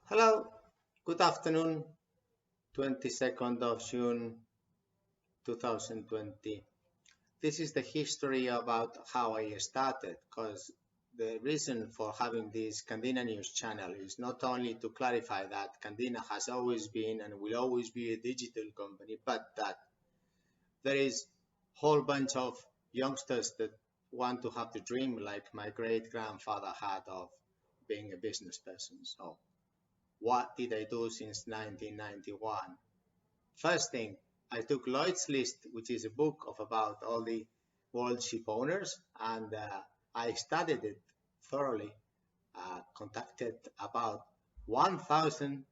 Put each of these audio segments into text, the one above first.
Hello, good afternoon, 22nd of June 2020. This is the history about how I started, because the reason for having this Candina news channel is not only to clarify that Candina has always been and will always be a digital company, but that there is a whole bunch of youngsters that want to have the dream like my great grandfather had of being a business person. So what did I do since 1991? First thing, I took Lloyd's List, which is a book of about all the world ship owners, and I studied it thoroughly. Contacted about 1,000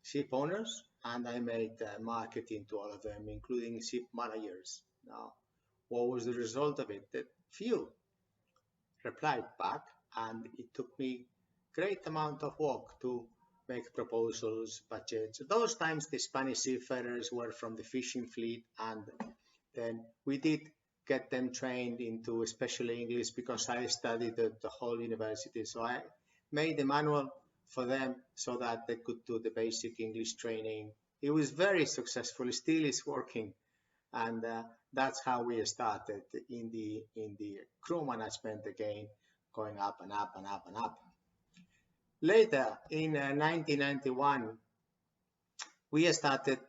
ship owners, and I made marketing to all of them, including ship managers. Now, what was the result of it? That few replied back, and it took me great amount of work to make proposals, budgets. Those times the Spanish seafarers were from the fishing fleet, and then we did get them trained into especially English because I studied at the whole university. So I made a manual for them so that they could do the basic English training. It was very successful, still is working, and that's how we started in the crew management again, going up and up and up and up. Later in 1991, we started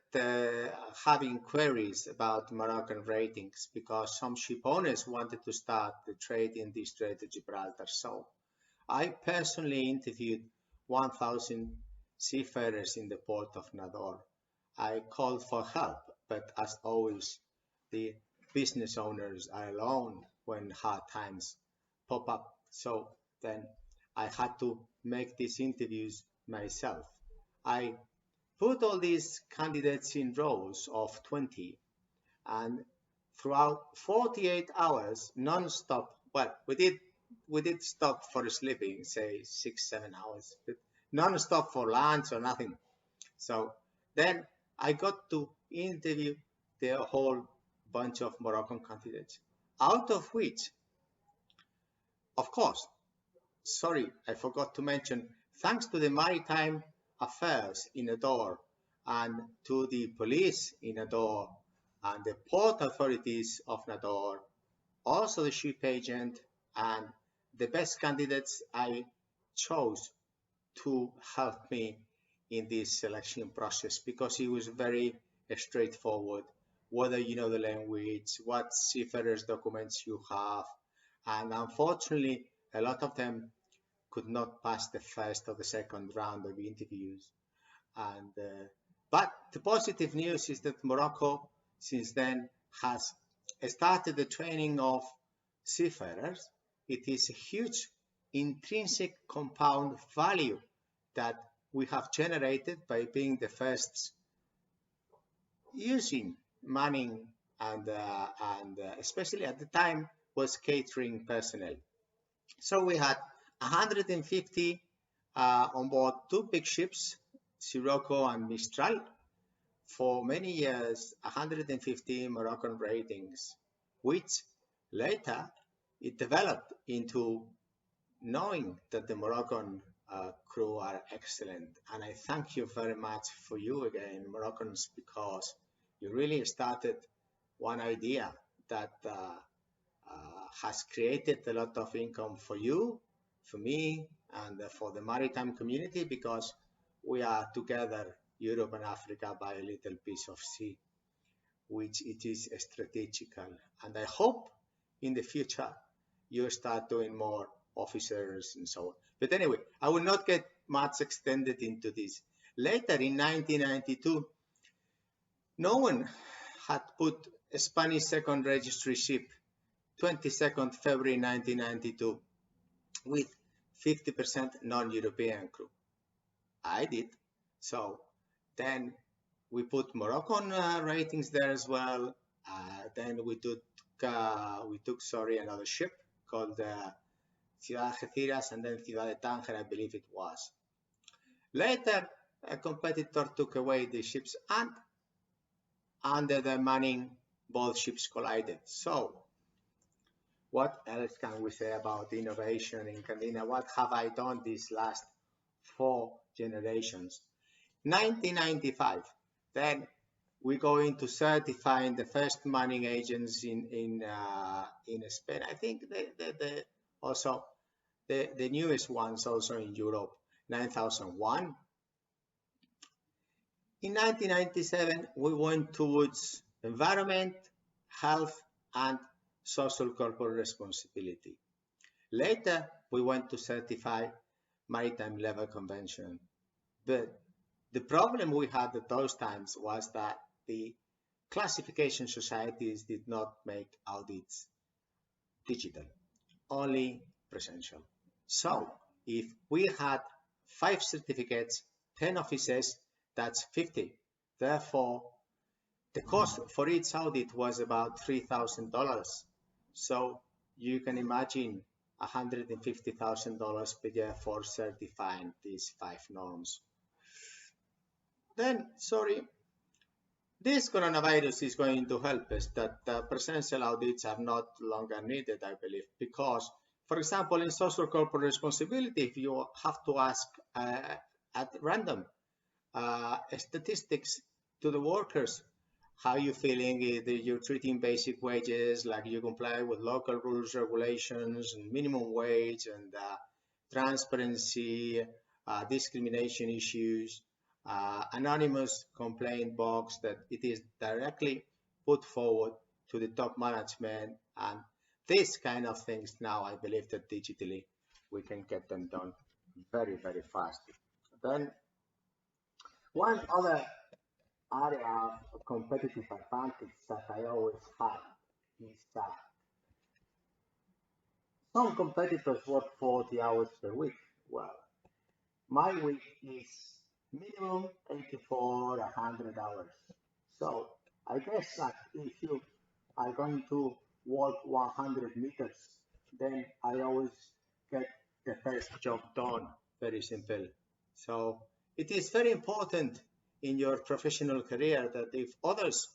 having queries about Moroccan ratings because some ship owners wanted to start the trade in the Strait of Gibraltar. So I personally interviewed 1,000 seafarers in the port of Nador. I called for help, but as always, the business owners are alone when hard times pop up. So then I had to make these interviews myself. I put all these candidates in rows of 20, and throughout 48 hours non-stop, well, we did stop for sleeping, say 6 7 hours, but non-stop for lunch or nothing. So then I got to interview the whole bunch of Moroccan candidates, out of which, of course, sorry, I forgot to mention, thanks to the Maritime Affairs in Nador and to the police in Nador and the port authorities of Nador, also the ship agent and the best candidates I chose to help me in this selection process because it was very straightforward. Whether you know the language, what seafarers documents you have, and unfortunately, a lot of them could not pass the first or the second round of interviews. And but the positive news is that Morocco, since then, has started the training of seafarers. It is a huge intrinsic compound value that we have generated by being the first using manning and especially at the time was catering personnel. So we had 150 on board two big ships, Sirocco and Mistral. For many years, 150 Moroccan ratings, which later it developed into knowing that the Moroccan crew are excellent. And I thank you very much for you again, Moroccans, because you really started one idea that has created a lot of income for you, for me, and for the maritime community because we are together, Europe and Africa, by a little piece of sea, which it is strategical. And I hope in the future you start doing more officers and so on. But anyway, I will not get much extended into this. Later in 1992, no one had put a Spanish second registry ship 22nd February 1992 with 50% non-European crew. I did. So then we put Moroccan ratings there as well. Then we took another ship called Ciudad Algeciras and then Ciudad de Tánger, I believe it was. Later, a competitor took away the ships and under the manning, both ships collided. So what else can we say about innovation in Candina? What have I done these last 4 generations. 1995, then we go into certifying the first mining agents in Spain. I think also the newest ones also in Europe, 9001. In 1997, we went towards environment, health, and social corporate responsibility. Later, we went to certify maritime level convention. But the problem we had at those times was that the classification societies did not make audits digital, only presential. So if we had 5 certificates, 10 offices, that's 50. Therefore, the cost for each audit was about $3,000. So you can imagine $150,000 per year for certifying these 5 norms. Then, this coronavirus is going to help us that presential audits are not longer needed, I believe, because, for example, in social corporate responsibility, if you have to ask at random statistics to the workers, how you feeling, you're treating basic wages, like you comply with local rules, regulations, and minimum wage, and transparency, discrimination issues, anonymous complaint box that it is directly put forward to the top management, and these kind of things now I believe that digitally we can get them done very, very fast. Then one other area of competitive advantage that I always have is that some competitors work 40 hours per week. Well, my week is minimum 84, 100 hours. So I guess that if you are going to walk 100 meters, then I always get the first job done. Very simple. So it is very important in your professional career that if others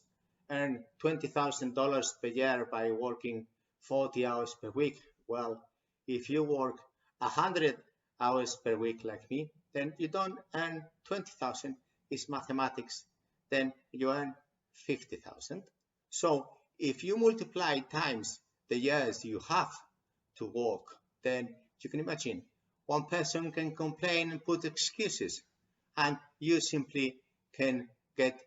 earn $20,000 per year by working 40 hours per week, well, if you work 100 hours per week like me, then you don't earn 20,000. It's mathematics. Then you earn 50,000. So if you multiply times the years you have to work, then you can imagine one person can complain and put excuses, and you simply can get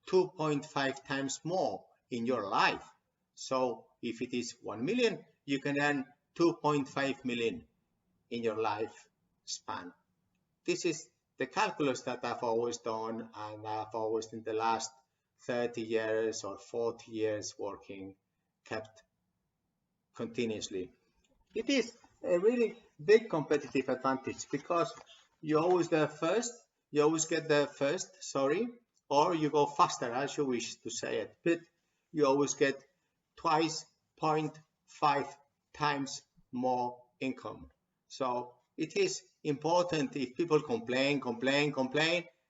2.5 times more in your life. So if it is 1 million, you can earn 2.5 million in your life span. This is the calculus that I've always done, and I've always in the last 30 years or 40 years working kept continuously. It is a really big competitive advantage because you always there first, you always get there first, or you go faster as you wish to say it, but you always get twice 0.5 times more income. So it is important. If people complain,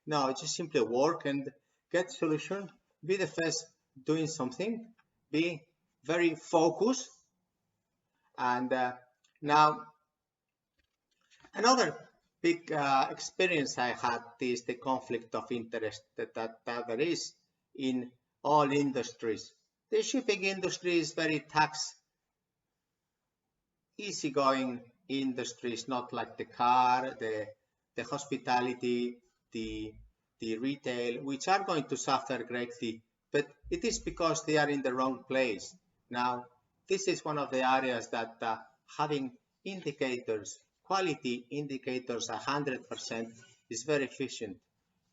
no, just simply work and get solution. Be the first doing something. Be very focused. And now another big experience I had is the conflict of interest that there is in all industries. The shipping industry is very tax easygoing industries, not like the car, the hospitality, the retail, which are going to suffer greatly, but it is because they are in the wrong place. Now, this is one of the areas that having indicators, quality indicators 100% is very efficient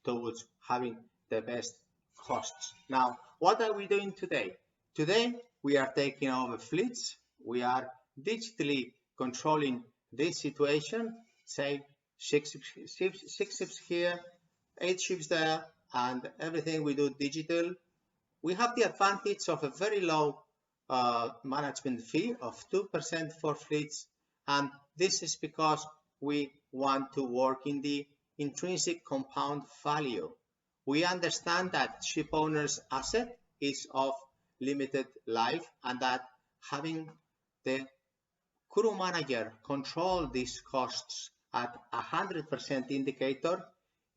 towards having the best costs. Now, what are we doing today? Today, we are taking over fleets. We are digitally controlling this situation, say 6 ships here, 8 ships there, and everything we do digital. We have the advantage of a very low management fee of 2% for fleets, and this is because we want to work in the intrinsic compound value. We understand that ship owners' asset is of limited life, and that having the crew manager control these costs at 100% indicator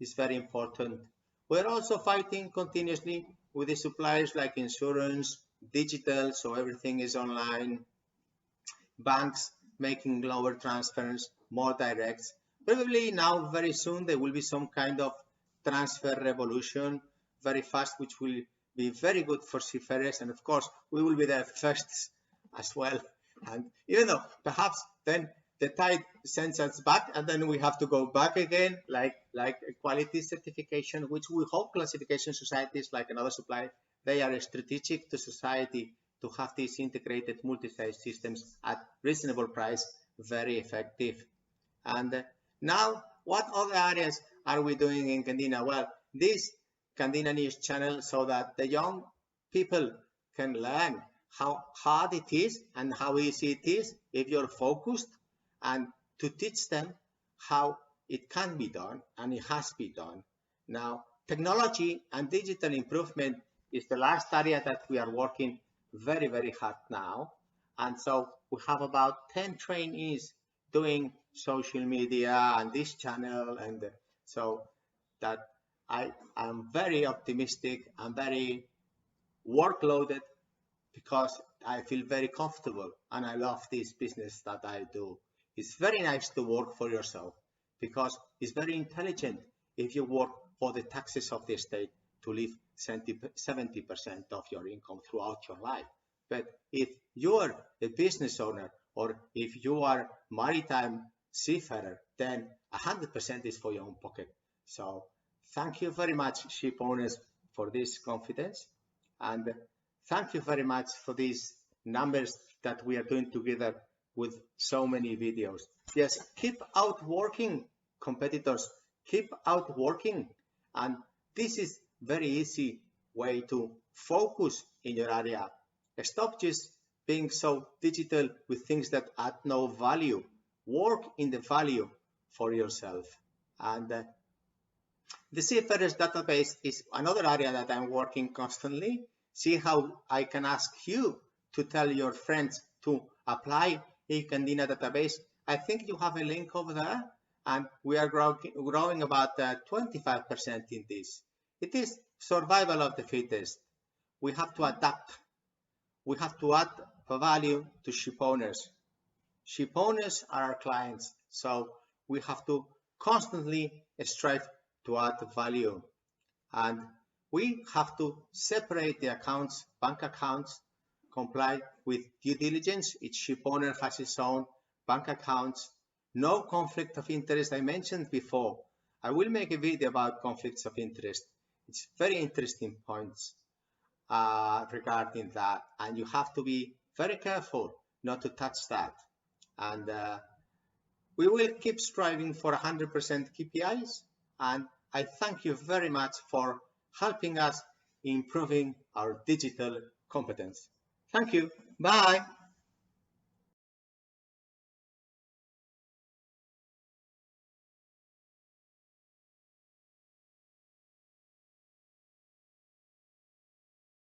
is very important. We're also fighting continuously with the suppliers like insurance, digital, so everything is online, banks making lower transfers, more directs. Probably now, very soon, there will be some kind of transfer revolution very fast, which will be very good for seafarers. And of course, we will be the first as well. And even though perhaps then the tide sends us back and then we have to go back again, like quality certification, which we hope classification societies like another supplier, they are strategic to society to have these integrated multi-site systems at reasonable price, very effective. And now, what other areas are we doing in Candina? Well, this Candina News channel so that the young people can learn how hard it is and how easy it is if you're focused, and to teach them how it can be done and it has been done. Now, technology and digital improvement is the last area that we are working very, very hard now. And so we have about 10 trainees doing social media and this channel. And so that I am very optimistic and very workloaded because I feel very comfortable and I love this business that I do. It's very nice to work for yourself because it's very intelligent if you work for the taxes of the state to live 70% of your income throughout your life. But if you're a business owner or if you are maritime seafarer, then 100% is for your own pocket. So thank you very much, ship owners, for this confidence. And thank you very much for these numbers that we are doing together with so many videos. Yes, keep out working, competitors, keep out working. And this is very easy way to focus in your area. Stop just being so digital with things that add no value. Work in the value for yourself. And the Seafarers database is another area that I'm working constantly. See how I can ask you to tell your friends to apply a Candina database. I think you have a link over there, and we are growing about 25% in this. It is survival of the fittest. We have to adapt. We have to add value to ship owners. Ship owners are our clients, so we have to constantly strive to add value. And we have to separate the accounts, bank accounts, comply with due diligence. Each ship owner has its own bank accounts. No conflict of interest. I mentioned before. I will make a video about conflicts of interest. It's very interesting points regarding that. And you have to be very careful not to touch that. And we will keep striving for 100% KPIs. And I thank you very much for helping us improving our digital competence. Thank you. Bye.